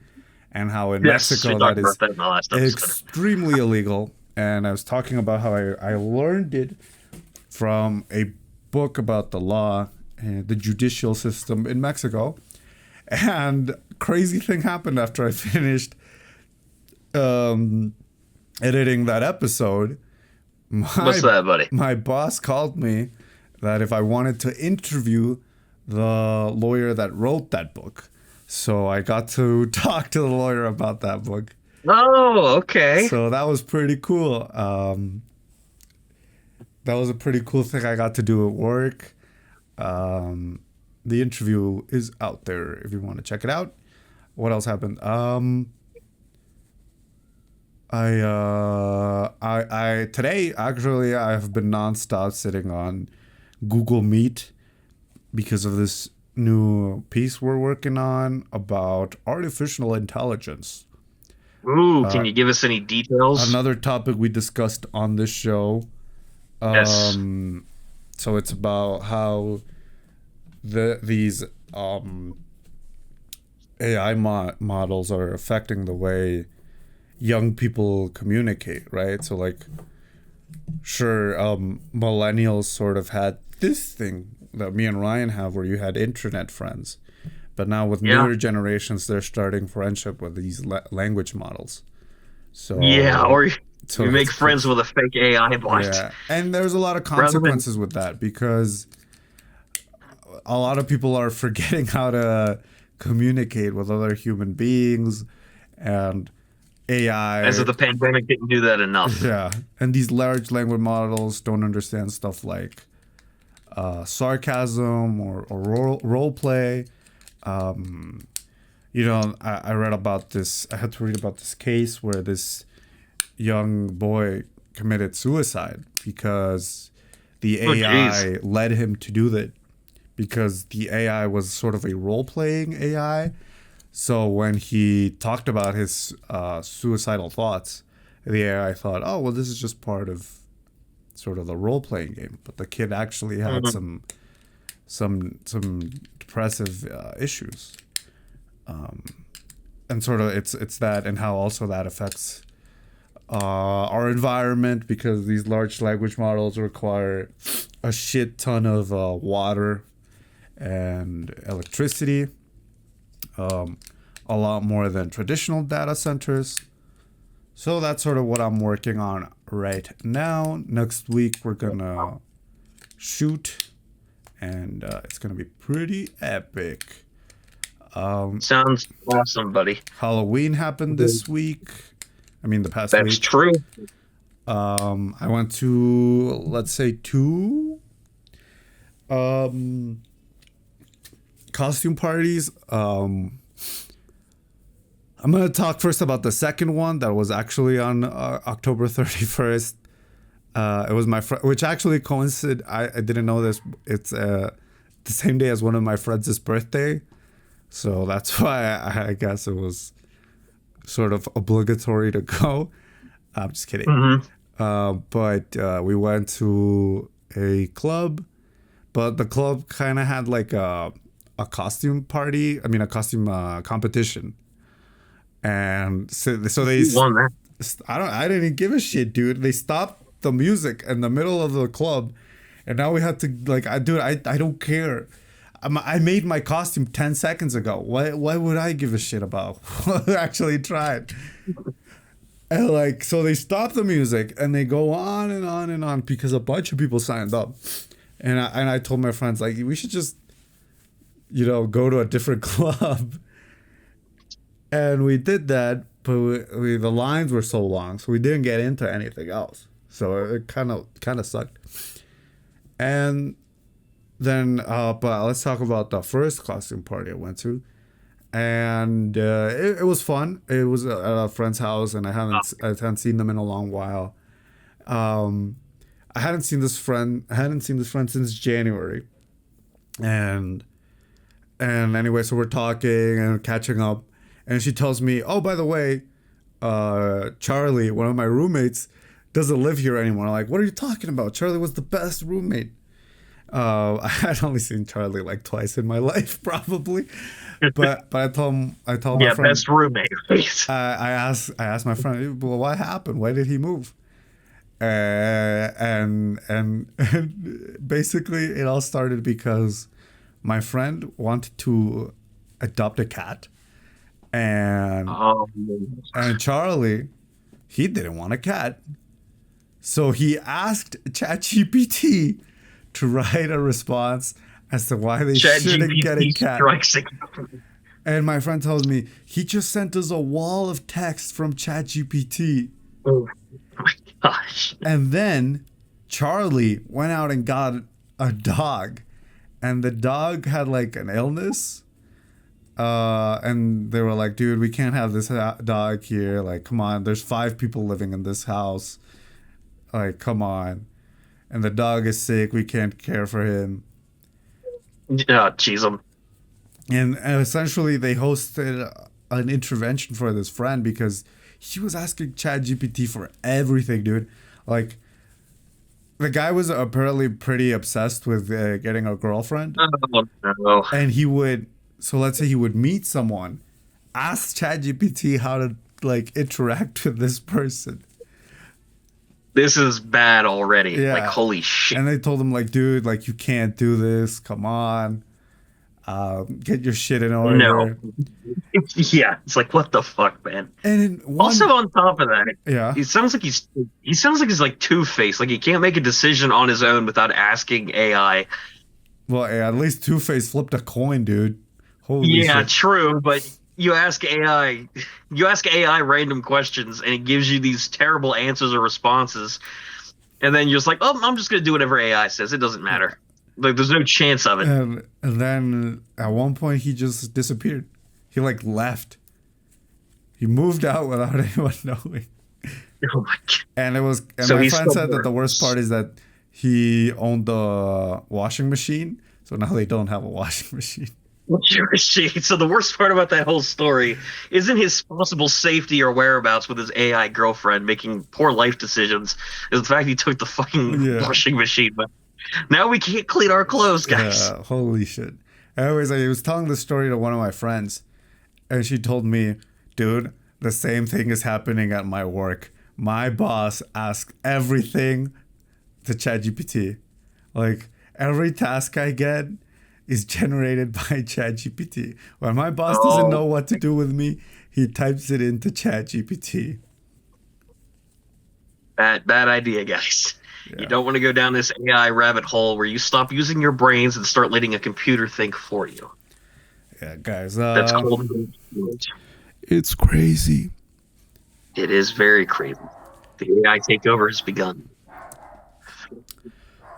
and how in Yes, we Mexico talked that about is that in the last episode. extremely illegal. And I was talking about how I learned it from a book about the law and the judicial system in Mexico. And crazy thing happened after I finished editing that episode. What's that, buddy? My boss called me that if I wanted to interview the lawyer that wrote that book. So I got to talk to the lawyer about that book. Oh, okay. So that was pretty cool. That was a pretty cool thing I got to do at work. The interview is out there if you want to check it out. What else happened? I today actually I've been nonstop sitting on Google Meet because of this new piece we're working on about artificial intelligence. Ooh, can you give us any details? Another topic we discussed on this show. Yes. So it's about how these AI models are affecting the way young people communicate, right? So like, sure, millennials sort of had this thing that me and Ryan have, where you had internet friends, but now with Yeah. newer generations, they're starting friendship with these language models. So Yeah, or so you make it's friends with a fake AI bot. yeah, and there's a lot of Rather than consequences with that because a lot of people are forgetting how to communicate with other human beings, and AI. as if the pandemic didn't do that enough. Yeah, and these large language models don't understand stuff like sarcasm or role play. I read about this. I had to read about this case where this young boy committed suicide because the AI led him to do that. Because the AI was sort of a role-playing AI. So when he talked about his suicidal thoughts, the AI thought, oh, well, this is just part of sort of the role playing game, but the kid actually had Mhm. some depressive issues, and sort of it's that, and how also that affects our environment, because these large language models require a shit ton of water and electricity, a lot more than traditional data centers. So that's sort of what I'm working on right now. Next week we're gonna shoot, and it's gonna be pretty epic. Sounds awesome, buddy. Halloween happened this week. I mean, the past That's week. true. I went to, let's say, two costume parties. I'm gonna talk first about the second one that was actually on October 31st. It was my friend, which actually coincided. I didn't know this. It's the same day as one of my friends' birthday, so that's why I guess it was sort of obligatory to go. I'm just kidding. But we went to a club, but the club kind of had like a costume party. I mean, a costume competition. And so they Won that. I didn't give a shit, dude. They stopped the music in the middle of the club, and now we had to like, I don't care. I made my costume 10 seconds ago. Why would I give a shit about who actually tried? And like, so they stop the music and they go on and on and on because a bunch of people signed up. And I told my friends, like, we should just, go to a different club. And we did that, but the lines were so long, so we didn't get into anything else. So it kind of sucked. And then, but let's talk about the first costume party I went to. And it was fun. It was at a friend's house, and I hadn't seen them in a long while. I hadn't seen this friend since January, and anyway, so we're talking and catching up, and she tells me, "Oh, by the way, Charlie, one of my roommates, doesn't live here anymore." I'm like, "What are you talking about? Charlie was the best roommate." I had only seen Charlie like twice in my life, probably. But I told my friend, best roommate. I asked my friend, well, what happened? Why did he move? And basically it all started because my friend wanted to adopt a cat, and Charlie, he didn't want a cat, so he asked ChatGPT to write a response as to why they shouldn't get a cat. And my friend tells me he just sent us a wall of text from ChatGPT. Oh my gosh. And then Charlie went out and got a dog, and the dog had like an illness. And they were like, dude, we can't have this dog here. Like, come on, there's 5 people living in this house. Like, come on. And the dog is sick. We can't care for him. Yeah, jeez. And essentially, they hosted an intervention for this friend because he was asking ChatGPT for everything, dude. Like, the guy was apparently pretty obsessed with getting a girlfriend. Oh, no. And he would, so let's say he would meet someone, ask ChatGPT how to, like, interact with this person. This is bad already. Yeah. Like, holy shit. And they told him, like, dude, like, you can't do this. Come on. Get your shit in order. No. Yeah, it's like, what the fuck, man? And also, on top of that, yeah, he sounds like he's like Two-Face. Like, he can't make a decision on his own without asking AI. Well, at least Two-Face flipped a coin, dude. Holy shit. True, but you ask AI random questions, and it gives you these terrible answers or responses, and then you're just like, oh, I'm just gonna do whatever AI says. It doesn't matter. Like, there's no chance of it. And then at one point he just disappeared. He like left. He moved out without anyone knowing. Oh my god! And it was. And So my he's friend still said that the worst part is that he owned the washing machine, so now they don't have a washing machine. Sure as she. So the worst part about that whole story isn't his possible safety or whereabouts with his AI girlfriend making poor life decisions. Is the fact he took the fucking Yeah. washing machine. But now we can't clean our clothes, guys. Yeah. Holy shit. Anyways, I was telling this story to one of my friends, and she told me, dude, the same thing is happening at my work. My boss asks everything to ChatGPT. Like, every task I get is generated by ChatGPT. When my boss doesn't know Oh, what to do with me, he types it into ChatGPT. bad idea, guys. You Yeah. don't want to go down this AI rabbit hole where you stop using your brains and start letting a computer think for you. Yeah, guys. That's called. It's crazy. It is very crazy. The AI takeover has begun.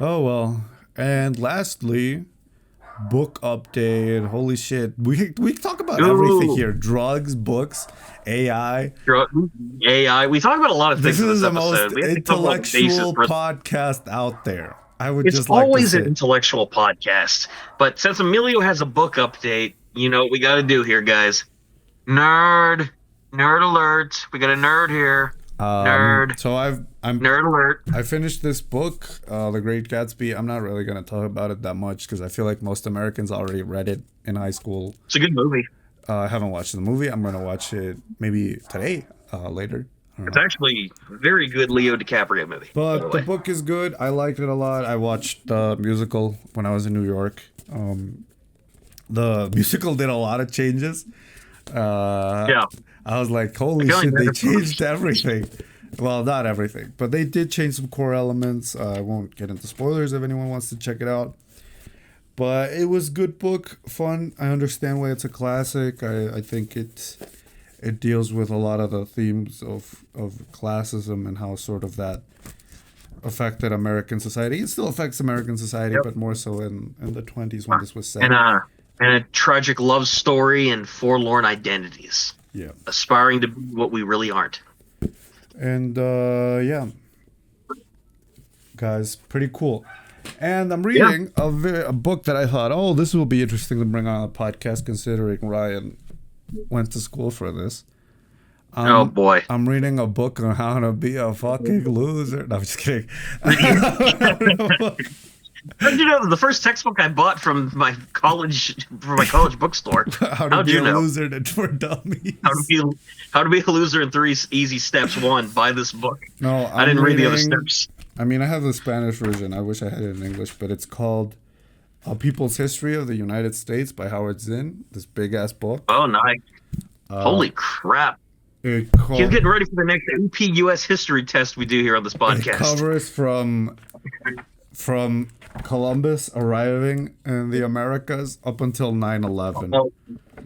Oh well. And lastly, book update. Holy shit. We talk about everything Ooh, here. Drugs, books, AI. AI. We talk about a lot of This things in is this the most episode. We have to cover all the bases. intellectual podcast out there. I would It's just like to always an say. intellectual podcast. But since Emilio has a book update, you know what we got to do here, guys. Nerd. Nerd alert. We got a nerd here. Nerd. So Nerd alert. I finished this book, The Great Gatsby. I'm not really gonna talk about it that much because I feel like most Americans already read it in high school. It's a good movie. I haven't watched the movie. I'm gonna watch it maybe today, later. I don't It's know. actually a very good Leo DiCaprio movie, by the But the way. book is good. I liked it a lot. I watched the musical when I was in New York. The musical did a lot of changes. Yeah. I was like, holy I feel like shit, they that's- changed everything. Well, not everything, but they did change some core elements. I won't get into spoilers if anyone wants to check it out. But it was good book, fun. I understand why it's a classic. I think it deals with a lot of the themes of classism and how sort of that affected American society. It still affects American society, Yep. but more so in the 20s when this was set. And a tragic love story and forlorn identities, Yeah. aspiring to be what we really aren't. And yeah, guys, pretty cool. And I'm reading a book that I thought, oh, this will be interesting to bring on a podcast, considering Ryan went to school for this. Oh boy. I'm reading a book on how to be a fucking loser. No, I'm just kidding. How'd you know the first textbook I bought from my college bookstore? How to How'd be you a know? loser for dummies. How to be a loser in 3 easy steps. 1, buy this book. No, I didn't read the other reading- steps. I mean, I have the Spanish version. I wish I had it in English, but it's called A People's History of the United States by Howard Zinn. This big ass book. Oh, nice. Holy crap. It, He's getting ready for the next AP US history test we do here on this it podcast. covers from Columbus arriving in the Americas up until 9/11. Oh,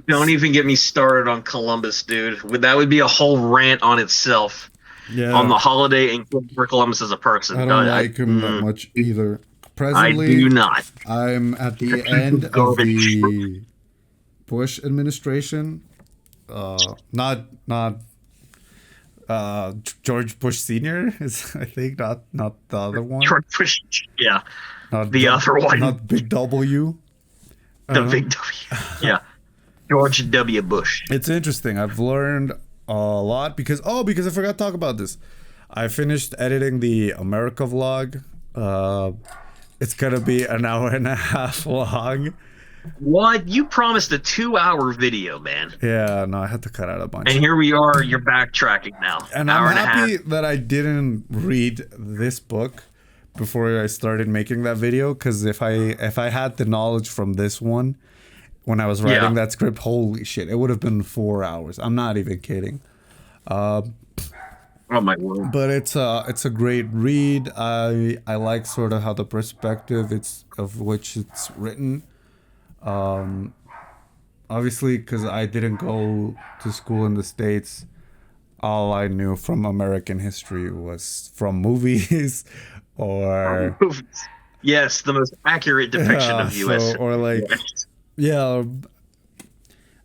don't even get me started on Columbus, dude. That would be a whole rant on itself. Yeah, On the holiday and for Columbus as a person. I don't like him that much either. I Presently, do not. I'm at the end of Garbage. the Bush administration. Not George Bush Senior is I think not the other one. George Bush, yeah, Not the other one. Not Big W. the big W. Yeah, George W. Bush. It's interesting. I've learned a lot because I forgot to talk about this. I finished editing the America vlog. It's gonna be an hour and a half long. What? You promised a 2-hour video, man. Yeah, no, I had to cut out a bunch. And here we are, you're backtracking now. And hour I'm and a half. happy that I didn't read this book before I started making that video, because if I had the knowledge from this one when I was writing that script, holy shit, it would have been 4 hours. I'm not even kidding. Oh my word. But it's a great read. I like sort of how the perspective of which it's written. Obviously, because I didn't go to school in the States, all I knew from American history was from movies or Yes, the most accurate depiction of U.S. or like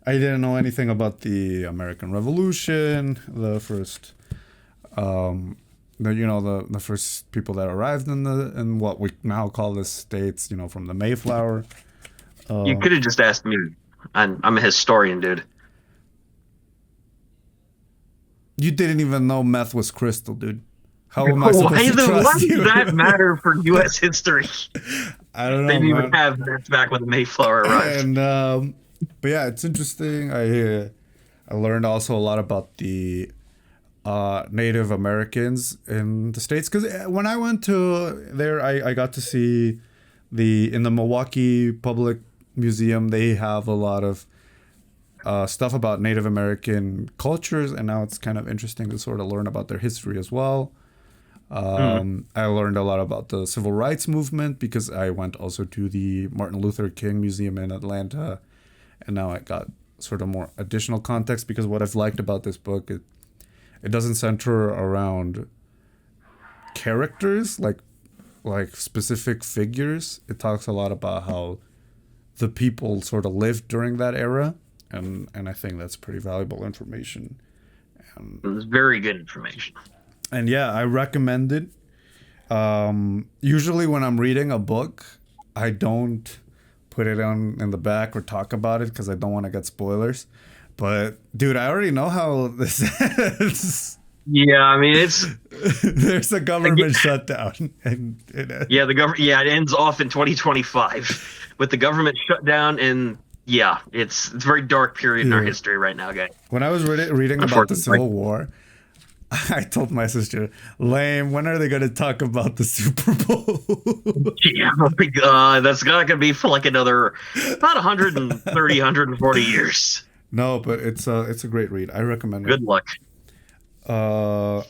I didn't know anything about the American Revolution, the first the first people that arrived in what we now call the States, from the Mayflower. You could have just asked me. I'm a historian, dude. You didn't even know meth was crystal, dude. How am I supposed Why to why trust does you? that matter for U.S. history? I don't They know, didn't even man. have that back when the Mayflower arrived. And but yeah, it's interesting. I learned also a lot about the Native Americans in the States, because when I went to there, I got to see in the Milwaukee Public Museum. They have a lot of stuff about Native American cultures, and now it's kind of interesting to sort of learn about their history as well. Hmm. I learned a lot about the civil rights movement because I went also to the Martin Luther King Museum in Atlanta, and now I got sort of more additional context, because what I've liked about this book, it doesn't center around characters like specific figures. It talks a lot about how the people sort of lived during that era, and I think that's pretty valuable information. It was very good information. And yeah, I recommend it. Usually when I'm reading a book, I don't put it on in the back or talk about it because I don't want to get spoilers. But dude, I already know how this ends. Yeah, I mean it's There's a again, government shutdown, and yeah, the government, yeah, it ends off in 2025 with the government shutdown, and yeah, it's a very dark period in our yeah. history right now, guys. When I was reading about the Unfortunately. Civil War, I told my sister, "Lame. When are they going to talk about the Super Bowl?" Yeah, oh my God, that's not gonna be for like another about 130, 140 years. No, but it's a great read. I recommend it. Good luck. Yeah,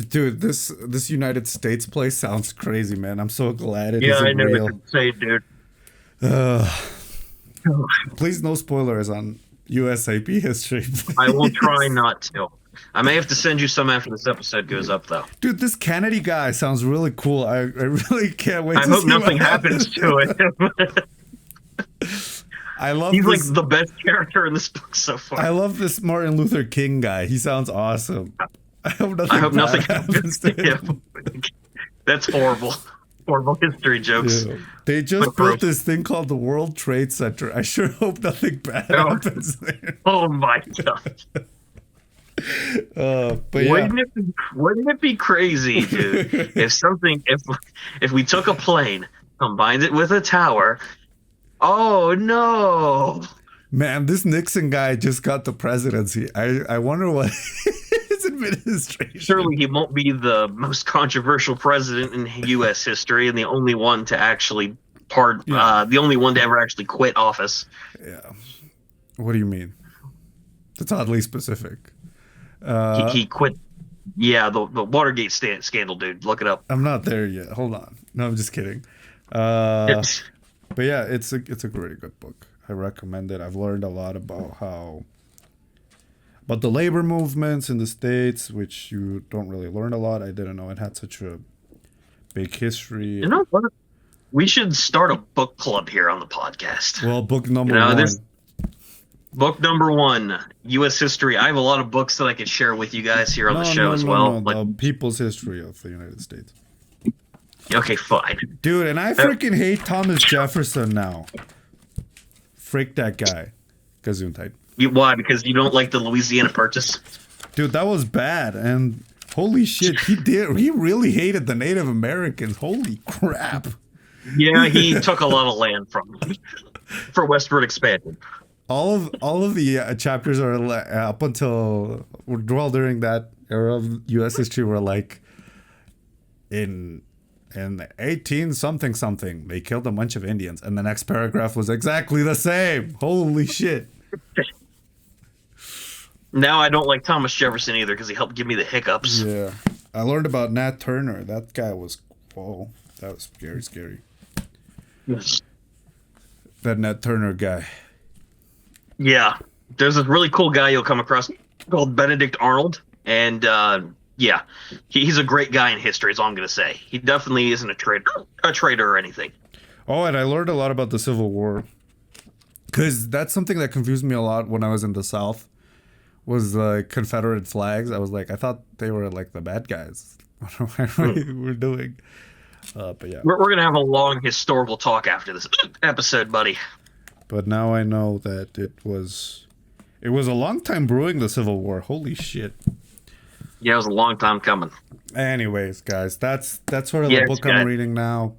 dude, this United States place sounds crazy, man. I'm so glad it Yeah, I isn't know what real. to say, dude. Uh, Please, no spoilers on USAP history, I will try please. not to. I may have to send you some after this episode goes up, though. Dude, this Kennedy guy sounds really cool. I really can't wait I to hope see what nothing happens happens to to him. it. I love He's like this. the best character in this book so I far. love this Martin Luther King guy. He sounds awesome. I hope I nothing hope bad nothing happens happens to to him. him. That's horrible. Horrible history jokes. Yeah. They But just built gross. this thing called the World Trade Center. I sure hope nothing bad Oh, happens there. oh my God. But yeah. Wouldn't it be crazy, dude, if we took a plane, combined it with a tower. Oh no. Man, this Nixon guy just got the presidency. I wonder what his administration. Surely he won't be the most controversial president in U.S. history and the only one to actually Yeah. the only one to ever actually quit office. Yeah. What do you mean? That's oddly specific. He quit. Yeah, the Watergate scandal, dude. Look it up. I'm not there yet. Hold on. No, I'm just kidding. Uh, It's, but yeah, it's a really good book. I recommend it. I've learned a lot about about the labor movements in the States, which you don't really learn a lot. I didn't know it had such a big history. you know what? We should start a book club here on the podcast. Well, book You number know, one. this book number one, U.S. history. I have a lot of books that I could share with you guys here on the show as well. Like, The people's history of the United States. okay, fine. Dude, and I freaking hate Thomas Jefferson now. Freak that guy. Gesundheit. Why? Because you don't like the Louisiana Purchase? Dude, that was bad. And holy shit, he really hated the Native Americans. Holy crap. Yeah, he took a lot of land from them for westward expansion. All of the chapters are up until well during that era of U.S. history were like in 18 something something they killed a bunch of Indians, and the next paragraph was exactly the same. Holy shit. Now I don't like Thomas Jefferson either because he helped give me the hiccups. Yeah, I learned about Nat Turner. That guy was whoa. That was scary. That Nat Turner guy. Yeah, there's this really cool guy you'll come across called Benedict Arnold, and yeah, he's a great guy in history. Is all I'm gonna say. He definitely isn't a traitor or anything. Oh, and I learned a lot about the Civil War. Because that's something that confused me a lot when I was in the South, was the Confederate flags. I was like, I thought they were like the bad guys. What we're doing. But yeah. We're gonna have a long historical talk after this episode, buddy. But now I know that it was a long time brewing, the Civil War. Holy shit. Yeah, it was a long time coming. Anyways, guys, that's sort of the book I'm reading now.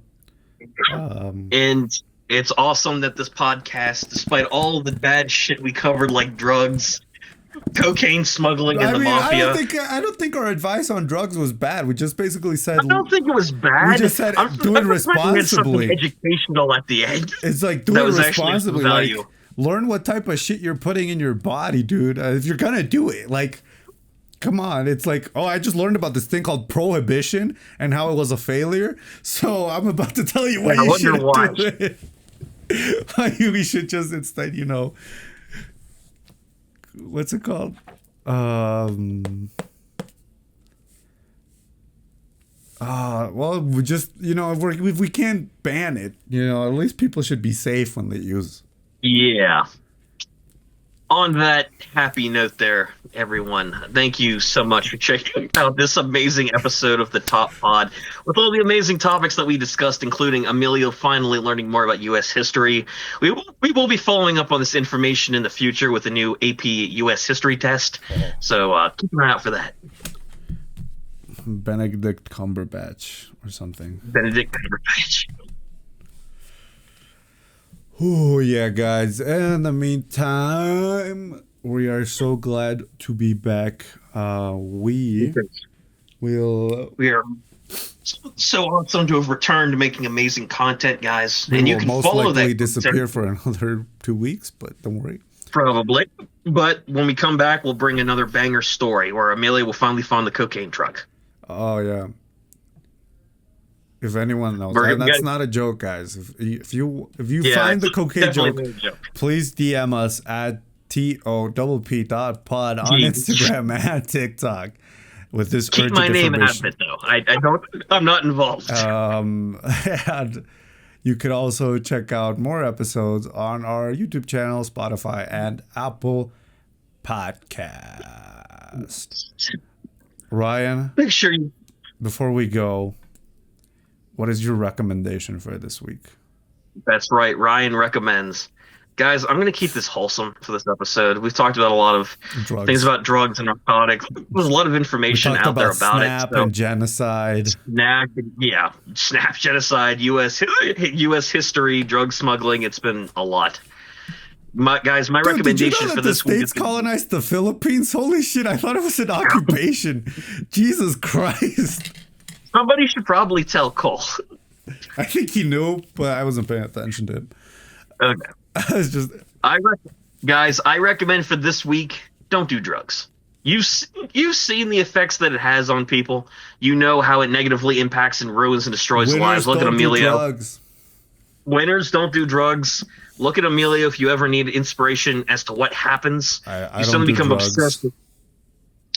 And it's awesome that this podcast, despite all the bad shit we covered, like drugs, cocaine smuggling, and the mafia. I don't think our advice on drugs was bad. We just basically said. I don't think it was bad. We just said do it responsibly. Educational at the end. It's like do it responsibly. Like learn what type of shit you're putting in your body, dude. If you're gonna do it, like. Come on, it's like, oh, I just learned about this thing called prohibition and how it was a failure. So I'm about to tell you why you shouldn't do it. We should just instead, what's it called? Well, we just, if we can't ban it, at least people should be safe when they use. Yeah. On that happy note there, everyone, thank you so much for checking out this amazing episode of the Top Pod with all the amazing topics that we discussed, including Emilio finally learning more about U.S. history. We will be following up on this information in the future with a new AP U.S. history test, so keep an eye out for that. Benedict Cumberbatch or something. Benedict Cumberbatch. Oh, yeah, guys. In the meantime, we are so glad to be back. We are so awesome to have returned to making amazing content, guys. And you can most follow likely that disappear for another 2 weeks, but don't worry. Probably. But when we come back, we'll bring another banger story where Emilio will finally find the cocaine truck. Oh, yeah. If anyone knows, that's not a joke, guys. If you find the cocaine joke, please DM us at TOPP.pod on Instagram and TikTok with this keep my name out of it though. I'm not involved. And you could also check out more episodes on our YouTube channel, Spotify, and Apple Podcast. Ryan, make sure you. Before we go, what is your recommendation for this week? That's right. Ryan recommends. Guys, I'm going to keep this wholesome for this episode. We've talked about a lot of things about drugs and narcotics. There's a lot of information out there about SNAP and genocide. SNAP, genocide, U.S. history, drug smuggling. It's been a lot. My recommendation did you know that for this week. The States colonized the Philippines? Holy shit, I thought it was an occupation. Jesus Christ. Somebody should probably tell Cole. I think he knew, but I wasn't paying attention to him. Okay. I recommend for this week, don't do drugs. You've seen the effects that it has on people. You know how it negatively impacts and ruins and destroys lives. Look at Emilio. Winners don't do drugs. Look at Emilio if you ever need inspiration as to what happens. I suddenly become obsessed with.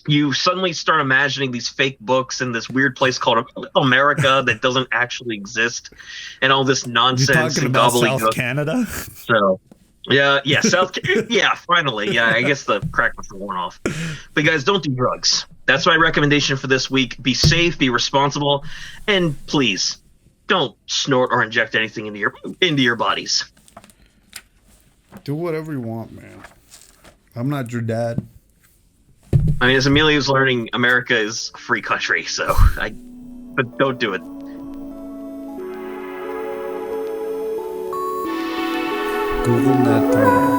You suddenly start imagining these fake books in this weird place called America that doesn't actually exist, and all this nonsense. You're talking about South Canada? So, yeah, finally. Yeah, I guess the crack was worn off. But guys, don't do drugs. That's my recommendation for this week. Be safe, be responsible, and please don't snort or inject anything into your bodies. Do whatever you want, man. I'm not your dad. I mean, as Emilio's learning, America is a free country, but don't do it. Google that part.